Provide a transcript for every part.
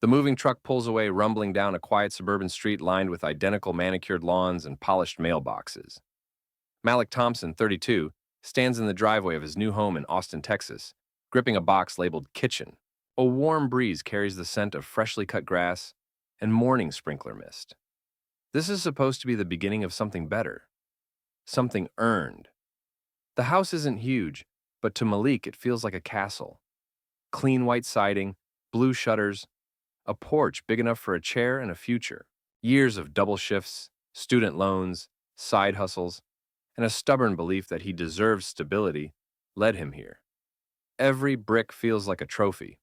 The moving truck pulls away, rumbling down a quiet suburban street lined with identical manicured lawns and polished mailboxes. Malik Thompson, 32, stands in the driveway of his new home in Austin, Texas, gripping a box labeled Kitchen. A warm breeze carries the scent of freshly cut grass and morning sprinkler mist. This is supposed to be the beginning of something better, something earned. The house isn't huge, but to Malik it feels like a castle. Clean white siding, blue shutters, a porch big enough for a chair and a future. Years of double shifts, student loans, side hustles, and a stubborn belief that he deserves stability led him here. Every brick feels like a trophy.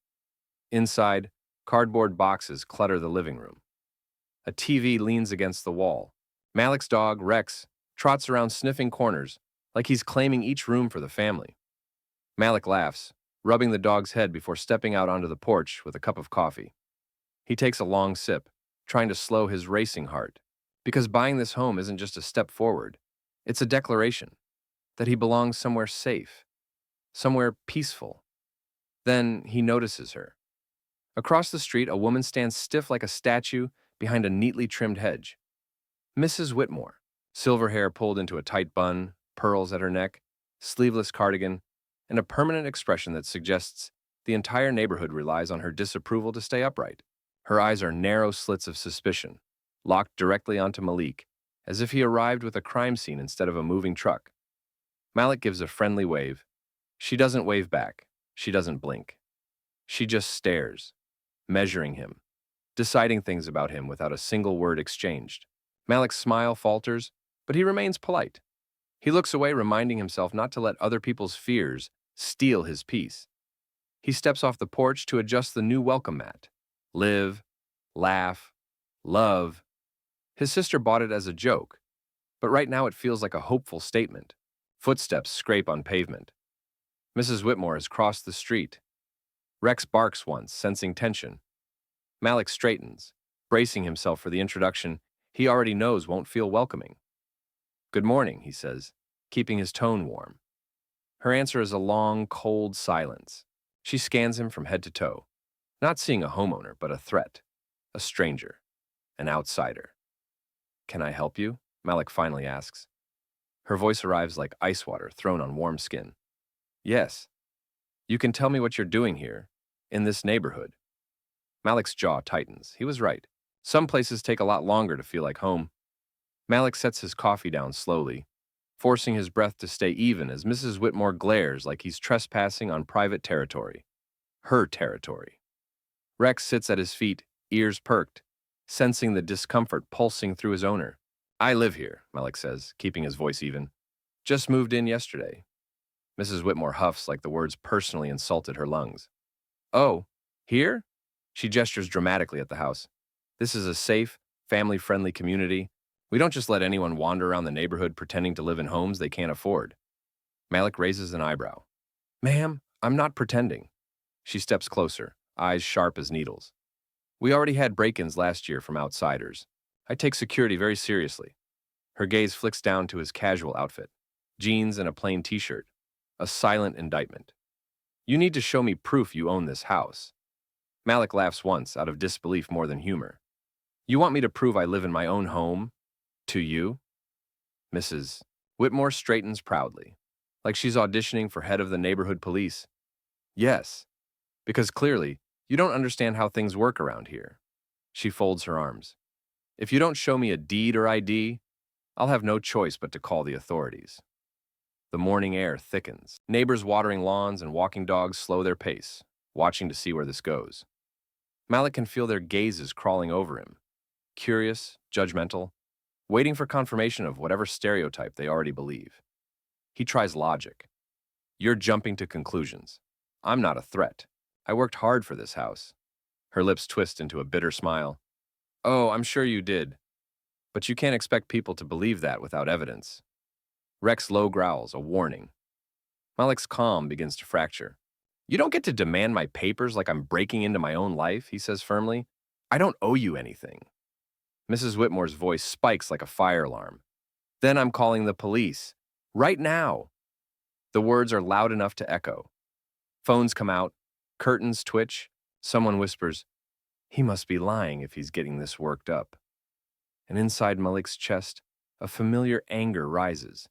Inside, cardboard boxes clutter the living room. A TV leans against the wall. Malik's dog, Rex, trots around sniffing corners like he's claiming each room for the family. Malik laughs, rubbing the dog's head before stepping out onto the porch with a cup of coffee. He takes a long sip, trying to slow his racing heart, because buying this home isn't just a step forward, it's a declaration that he belongs somewhere safe, somewhere peaceful. Then he notices her. Across the street, a woman stands stiff like a statue behind a neatly trimmed hedge. Mrs. Whitmore, silver hair pulled into a tight bun, pearls at her neck, sleeveless cardigan, and a permanent expression that suggests the entire neighborhood relies on her disapproval to stay upright. Her eyes are narrow slits of suspicion, locked directly onto Malik, as if he arrived with a crime scene instead of a moving truck. Malik gives a friendly wave. She doesn't wave back. She doesn't blink. She just stares, measuring him, deciding things about him without a single word exchanged. Malik's smile falters, but he remains polite. He looks away, reminding himself not to let other people's fears steal his peace. He steps off the porch to adjust the new welcome mat. Live, laugh, love. His sister bought it as a joke, but right now it feels like a hopeful statement. Footsteps scrape on pavement. Mrs. Whitmore has crossed the street. Rex barks once, sensing tension. Malik straightens, bracing himself for the introduction he already knows won't feel welcoming. "Good morning," he says, keeping his tone warm. Her answer is a long, cold silence. She scans him from head to toe, not seeing a homeowner, but a threat, a stranger, an outsider. "Can I help you?" Malik finally asks. Her voice arrives like ice water thrown on warm skin. "Yes. You can tell me what you're doing here, in this neighborhood." Malik's jaw tightens. He was right. Some places take a lot longer to feel like home. Malik sets his coffee down slowly, forcing his breath to stay even as Mrs. Whitmore glares like he's trespassing on private territory. Her territory. Rex sits at his feet, ears perked, sensing the discomfort pulsing through his owner. "I live here," Malik says, keeping his voice even. "Just moved in yesterday." Mrs. Whitmore huffs like the words personally insulted her lungs. "Oh, here?" She gestures dramatically at the house. "This is a safe, family-friendly community. We don't just let anyone wander around the neighborhood pretending to live in homes they can't afford." Malik raises an eyebrow. "Ma'am, I'm not pretending." She steps closer, eyes sharp as needles. "We already had break-ins last year from outsiders. I take security very seriously." Her gaze flicks down to his casual outfit. Jeans and a plain t-shirt. A silent indictment. "You need to show me proof you own this house." Malik laughs once, out of disbelief more than humor. "You want me to prove I live in my own home? To you?" Mrs. Whitmore straightens proudly, like she's auditioning for head of the neighborhood police. "Yes, because clearly, you don't understand how things work around here." She folds her arms. "If you don't show me a deed or ID, I'll have no choice but to call the authorities." The morning air thickens. Neighbors watering lawns and walking dogs slow their pace, watching to see where this goes. Malik can feel their gazes crawling over him, curious, judgmental, waiting for confirmation of whatever stereotype they already believe. He tries logic. "You're jumping to conclusions. I'm not a threat. I worked hard for this house." Her lips twist into a bitter smile. "Oh, I'm sure you did. But you can't expect people to believe that without evidence." Rex low growls, a warning. Malik's calm begins to fracture. "You don't get to demand my papers like I'm breaking into my own life," he says firmly. "I don't owe you anything." Mrs. Whitmore's voice spikes like a fire alarm. "Then I'm calling the police. Right now." The words are loud enough to echo. Phones come out, curtains twitch, someone whispers, He must be lying if he's getting this worked up. And inside Malik's chest, a familiar anger rises,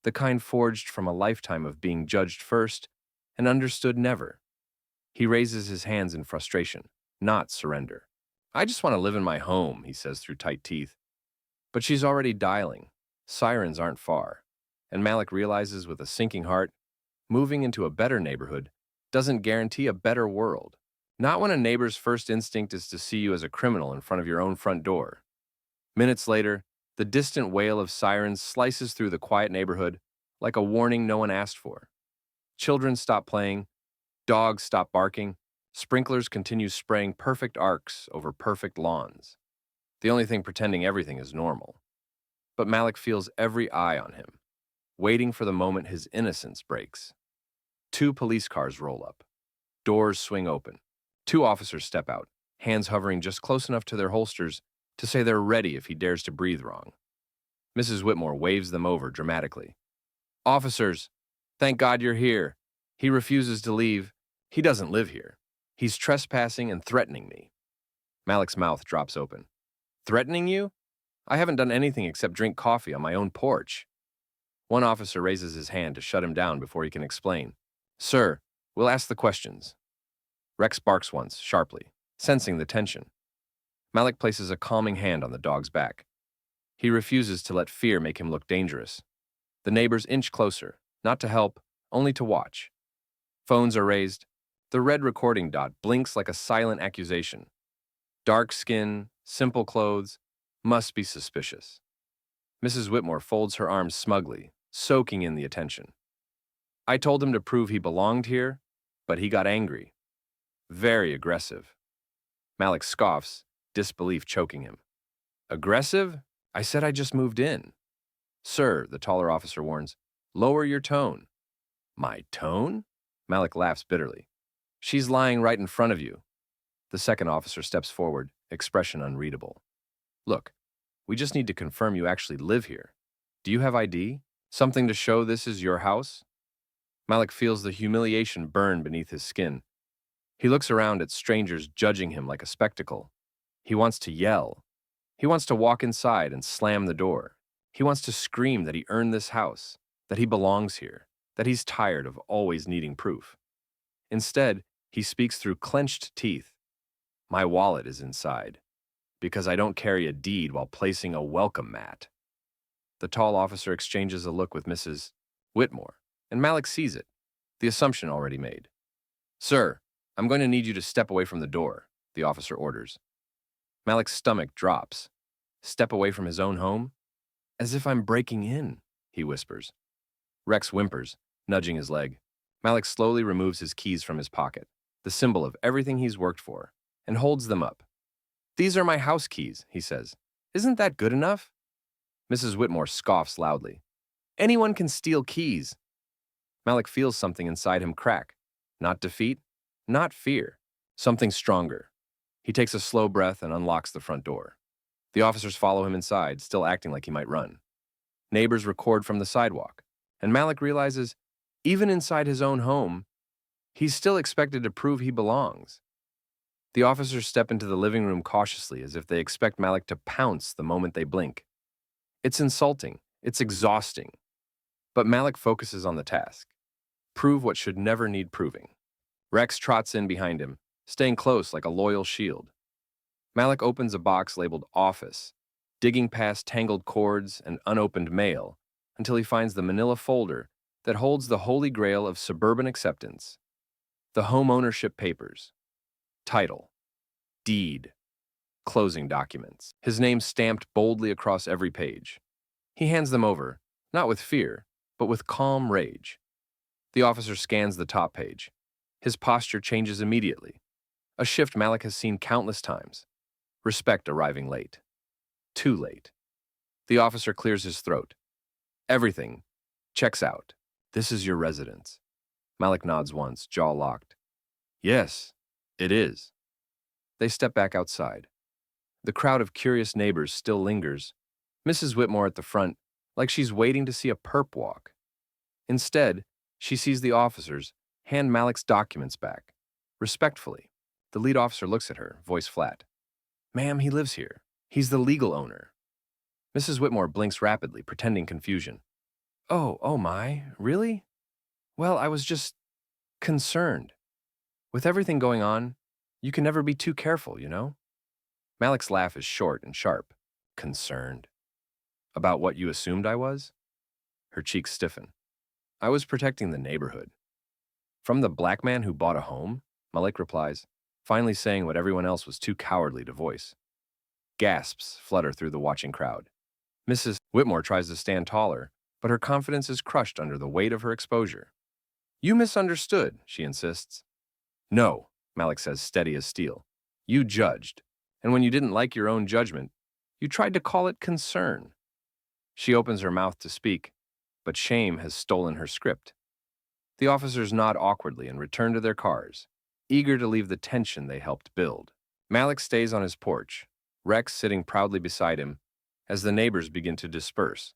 the kind forged from a lifetime of being judged first and understood never. He raises his hands in frustration, not surrender. I just want to live in my home, he says through tight teeth. But she's already dialing. Sirens aren't far. And Malik realizes with a sinking heart, moving into a better neighborhood doesn't guarantee a better world. Not when a neighbor's first instinct is to see you as a criminal in front of your own front door. Minutes later, the distant wail of sirens slices through the quiet neighborhood like a warning no one asked for. Children stop playing, dogs stop barking, sprinklers continue spraying perfect arcs over perfect lawns. The only thing pretending everything is normal. But Malik feels every eye on him, waiting for the moment his innocence breaks. 2 police cars roll up. Doors swing open. 2 officers step out, hands hovering just close enough to their holsters to say they're ready if he dares to breathe wrong. Mrs. Whitmore waves them over dramatically. Officers, thank God you're here. He refuses to leave. He doesn't live here. He's trespassing and threatening me. Malik's mouth drops open. Threatening you? I haven't done anything except drink coffee on my own porch. One officer raises his hand to shut him down before he can explain. Sir, we'll ask the questions. Rex barks once, sharply, sensing the tension. Malik places a calming hand on the dog's back. He refuses to let fear make him look dangerous. The neighbors inch closer, not to help, only to watch. Phones are raised. The red recording dot blinks like a silent accusation. Dark skin, simple clothes, must be suspicious. Mrs. Whitmore folds her arms smugly, soaking in the attention. I told him to prove he belonged here, but he got angry. Very aggressive. Malik scoffs, disbelief choking him. Aggressive? I said I just moved in. Sir, the taller officer warns, lower your tone. My tone? Malik laughs bitterly. She's lying right in front of you. The second officer steps forward, expression unreadable. Look, we just need to confirm you actually live here. Do you have ID? Something to show this is your house? Malik feels the humiliation burn beneath his skin. He looks around at strangers judging him like a spectacle. He wants to yell. He wants to walk inside and slam the door. He wants to scream that he earned this house, that he belongs here, that he's tired of always needing proof. Instead, he speaks through clenched teeth. My wallet is inside, because I don't carry a deed while placing a welcome mat. The tall officer exchanges a look with Mrs. Whitmore, and Malik sees it, the assumption already made. Sir, I'm going to need you to step away from the door, the officer orders. Malik's stomach drops. Step away from his own home? As if I'm breaking in, he whispers. Rex whimpers, nudging his leg. Malik slowly removes his keys from his pocket, the symbol of everything he's worked for, and holds them up. These are my house keys, he says. Isn't that good enough? Mrs. Whitmore scoffs loudly. Anyone can steal keys. Malik feels something inside him crack. Not defeat, not fear. Something stronger. He takes a slow breath and unlocks the front door. The officers follow him inside, still acting like he might run. Neighbors record from the sidewalk, and Malik realizes, even inside his own home, he's still expected to prove he belongs. The officers step into the living room cautiously as if they expect Malik to pounce the moment they blink. It's insulting. It's exhausting. But Malik focuses on the task. Prove what should never need proving. Rex trots in behind him, staying close like a loyal shield. Malik opens a box labeled Office, digging past tangled cords and unopened mail until he finds the manila folder that holds the holy grail of suburban acceptance. The home ownership papers. Title. Deed. Closing documents. His name stamped boldly across every page. He hands them over, not with fear, but with calm rage. The officer scans the top page. His posture changes immediately. A shift Malik has seen countless times. Respect arriving late. Too late. The officer clears his throat. Everything checks out. This is your residence. Malik nods once, jaw locked. Yes, it is. They step back outside. The crowd of curious neighbors still lingers. Mrs. Whitmore at the front, like she's waiting to see a perp walk. Instead, she sees the officers hand Malik's documents back, respectfully. The lead officer looks at her, voice flat. Ma'am, he lives here. He's the legal owner. Mrs. Whitmore blinks rapidly, pretending confusion. Oh my, really? Well, I was just concerned. With everything going on, you can never be too careful, you know? Malik's laugh is short and sharp. Concerned. About what you assumed I was? Her cheeks stiffen. I was protecting the neighborhood. From the black man who bought a home? Malik replies, finally saying what everyone else was too cowardly to voice. Gasps flutter through the watching crowd. Mrs. Whitmore tries to stand taller, but her confidence is crushed under the weight of her exposure. You misunderstood, she insists. No, Malik says, steady as steel. You judged, and when you didn't like your own judgment, you tried to call it concern. She opens her mouth to speak, but shame has stolen her script. The officers nod awkwardly and return to their cars, eager to leave the tension they helped build. Malik stays on his porch, Rex sitting proudly beside him, as the neighbors begin to disperse.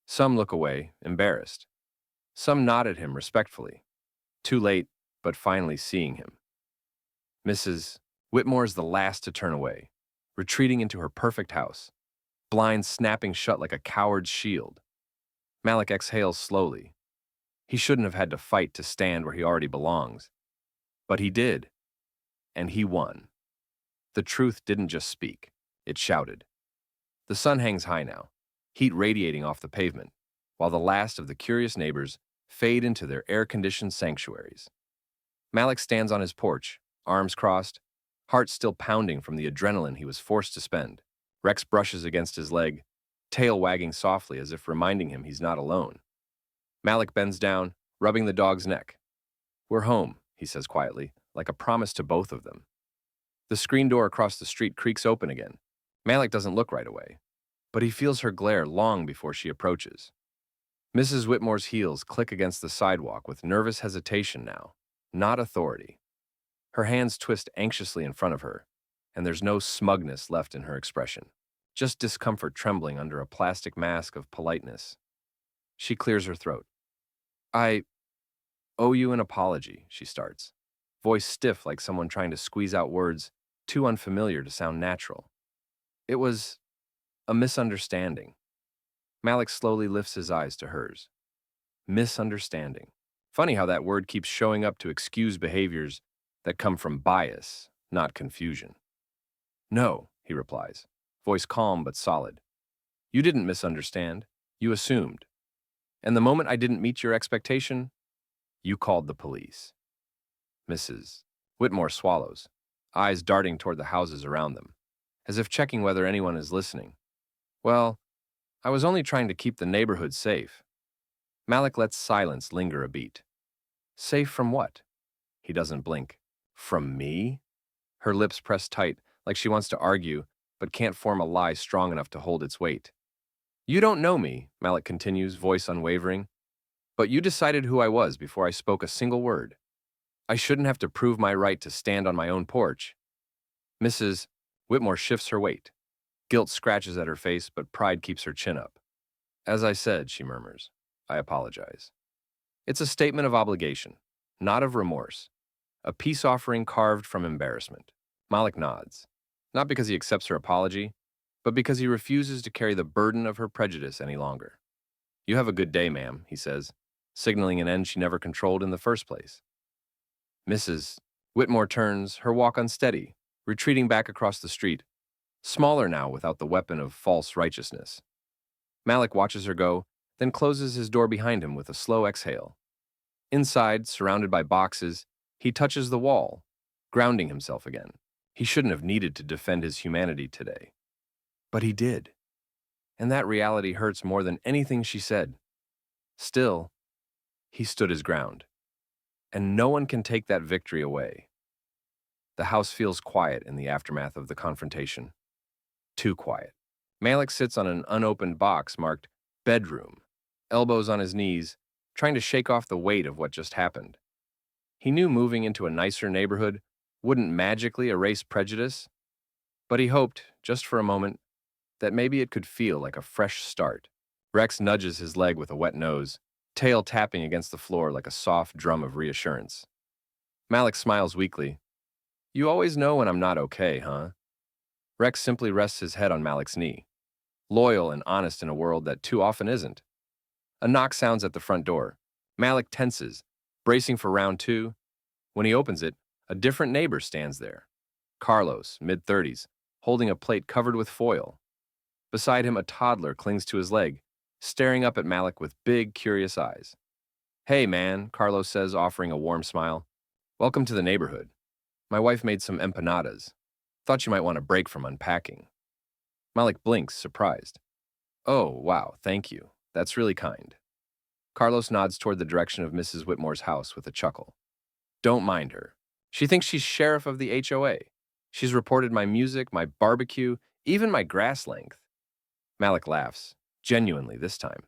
Some look away, embarrassed. Some nod at him respectfully. Too late, but finally seeing him. Mrs. Whitmore is the last to turn away, retreating into her perfect house, blinds snapping shut like a coward's shield. Malik exhales slowly. He shouldn't have had to fight to stand where he already belongs. But he did, and he won. The truth didn't just speak, it shouted. The sun hangs high now, heat radiating off the pavement, while the last of the curious neighbors fade into their air-conditioned sanctuaries. Malik stands on his porch, arms crossed, heart still pounding from the adrenaline he was forced to spend. Rex brushes against his leg, tail wagging softly as if reminding him he's not alone. Malik bends down, rubbing the dog's neck. We're home, he says quietly, like a promise to both of them. The screen door across the street creaks open again. Malik doesn't look right away, but he feels her glare long before she approaches. Mrs. Whitmore's heels click against the sidewalk with nervous hesitation now, not authority. Her hands twist anxiously in front of her, and there's no smugness left in her expression, just discomfort trembling under a plastic mask of politeness. She clears her throat. I owe you an apology, she starts, voice stiff like someone trying to squeeze out words too unfamiliar to sound natural. It was a misunderstanding. Malik slowly lifts his eyes to hers. Misunderstanding. Funny how that word keeps showing up to excuse behaviors that come from bias, not confusion. No, he replies, voice calm but solid. You didn't misunderstand. You assumed. And the moment I didn't meet your expectation, you called the police. Mrs. Whitmore swallows, eyes darting toward the houses around them, as if checking whether anyone is listening. Well, I was only trying to keep the neighborhood safe. Malik lets silence linger a beat. Safe from what? He doesn't blink. From me? Her lips press tight, like she wants to argue, but can't form a lie strong enough to hold its weight. You don't know me, Malik continues, voice unwavering, but you decided who I was before I spoke a single word. I shouldn't have to prove my right to stand on my own porch. Mrs. Whitmore shifts her weight. Guilt scratches at her face, but pride keeps her chin up. As I said, she murmurs, I apologize. It's a statement of obligation, not of remorse. A peace offering carved from embarrassment. Malik nods, not because he accepts her apology, but because he refuses to carry the burden of her prejudice any longer. You have a good day, ma'am, he says, signaling an end she never controlled in the first place. Mrs. Whitmore turns, her walk unsteady, retreating back across the street, smaller now without the weapon of false righteousness. Malik watches her go, then closes his door behind him with a slow exhale. Inside, surrounded by boxes, he touches the wall, grounding himself again. He shouldn't have needed to defend his humanity today. But he did. And that reality hurts more than anything she said. Still, he stood his ground. And no one can take that victory away. The house feels quiet in the aftermath of the confrontation. Too quiet. Malik sits on an unopened box marked bedroom, elbows on his knees, trying to shake off the weight of what just happened. He knew moving into a nicer neighborhood wouldn't magically erase prejudice, but he hoped, just for a moment, that maybe it could feel like a fresh start. Rex nudges his leg with a wet nose, tail tapping against the floor like a soft drum of reassurance. Malik smiles weakly. You always know when I'm not okay, huh? Rex simply rests his head on Malik's knee, loyal and honest in a world that too often isn't. A knock sounds at the front door. Malik tenses, bracing for round two. When he opens it, a different neighbor stands there. Carlos, mid-30s, holding a plate covered with foil. Beside him, a toddler clings to his leg, staring up at Malik with big, curious eyes. Hey, man, Carlos says, offering a warm smile. Welcome to the neighborhood. My wife made some empanadas. Thought you might want a break from unpacking. Malik blinks, surprised. Oh, wow, thank you. That's really kind. Carlos nods toward the direction of Mrs. Whitmore's house with a chuckle. Don't mind her. She thinks she's sheriff of the HOA. She's reported my music, my barbecue, even my grass length. Malik laughs, genuinely this time,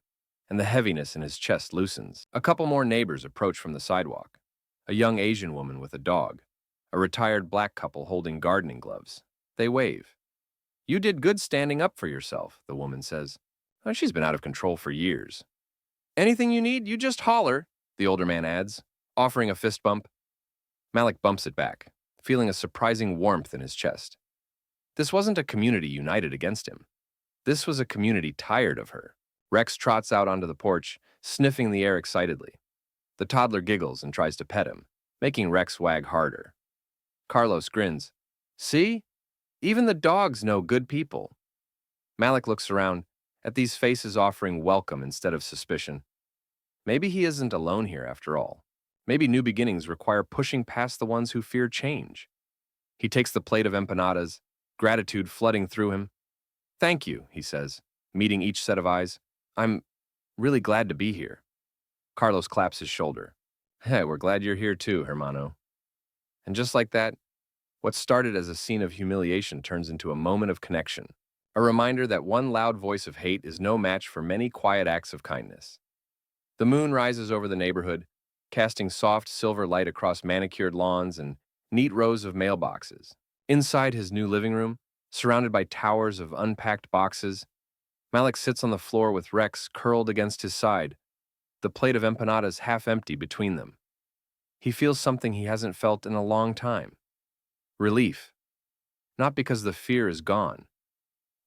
and the heaviness in his chest loosens. A couple more neighbors approach from the sidewalk. A young Asian woman with a dog. A retired black couple holding gardening gloves. They wave. You did good standing up for yourself, the woman says. Oh, she's been out of control for years. Anything you need, you just holler, the older man adds, offering a fist bump. Malik bumps it back, feeling a surprising warmth in his chest. This wasn't a community united against him. This was a community tired of her. Rex trots out onto the porch, sniffing the air excitedly. The toddler giggles and tries to pet him, making Rex wag harder. Carlos grins. See? Even the dogs know good people. Malik looks around, at these faces offering welcome instead of suspicion. Maybe he isn't alone here after all. Maybe new beginnings require pushing past the ones who fear change. He takes the plate of empanadas, gratitude flooding through him. Thank you, he says, meeting each set of eyes. I'm really glad to be here. Carlos claps his shoulder. Hey, we're glad you're here too, hermano. And just like that, what started as a scene of humiliation turns into a moment of connection, a reminder that one loud voice of hate is no match for many quiet acts of kindness. The moon rises over the neighborhood, casting soft silver light across manicured lawns and neat rows of mailboxes. Inside his new living room, surrounded by towers of unpacked boxes, Malik sits on the floor with Rex curled against his side, the plate of empanadas half empty between them. He feels something he hasn't felt in a long time. Relief. Not because the fear is gone,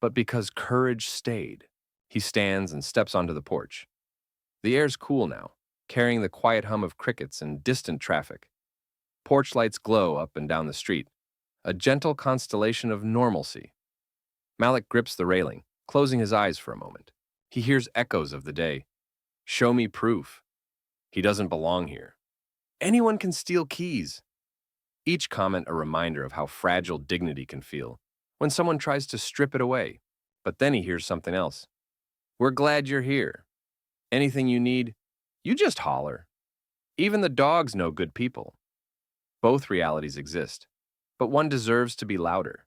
but because courage stayed. He stands and steps onto the porch. The air's cool now, carrying the quiet hum of crickets and distant traffic. Porch lights glow up and down the street, a gentle constellation of normalcy. Malik grips the railing, closing his eyes for a moment. He hears echoes of the day. Show me proof. He doesn't belong here. Anyone can steal keys. Each comment a reminder of how fragile dignity can feel when someone tries to strip it away. But then he hears something else. We're glad you're here. Anything you need, you just holler. Even the dogs know good people. Both realities exist, but one deserves to be louder.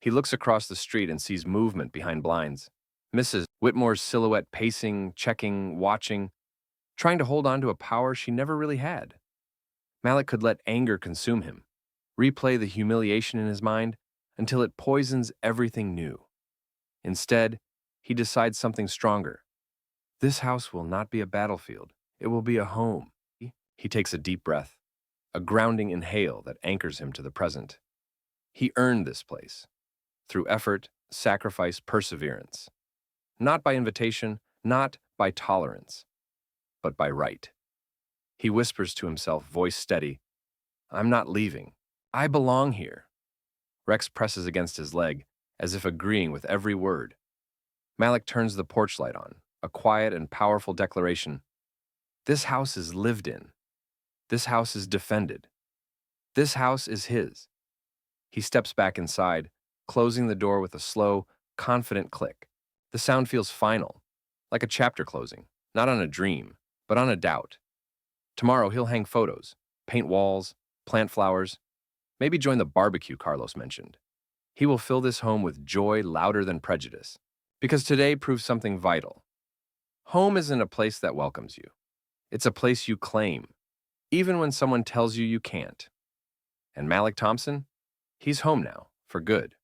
He looks across the street and sees movement behind blinds. Mrs. Whitmore's silhouette pacing, checking, watching, trying to hold on to a power she never really had. Malik could let anger consume him, replay the humiliation in his mind until it poisons everything new. Instead, he decides something stronger. This house will not be a battlefield. It will be a home. He takes a deep breath, a grounding inhale that anchors him to the present. He earned this place, through effort, sacrifice, perseverance. Not by invitation, not by tolerance, but by right. He whispers to himself, voice steady, I'm not leaving. I belong here. Rex presses against his leg, as if agreeing with every word. Malik turns the porch light on, a quiet and powerful declaration. This house is lived in. This house is defended. This house is his. He steps back inside, closing the door with a slow, confident click. The sound feels final, like a chapter closing, not on a dream, but on a doubt. Tomorrow he'll hang photos, paint walls, plant flowers, maybe join the barbecue Carlos mentioned. He will fill this home with joy louder than prejudice, because today proves something vital. Home isn't a place that welcomes you. It's a place you claim, even when someone tells you you can't. And Malik Thompson? He's home now, for good.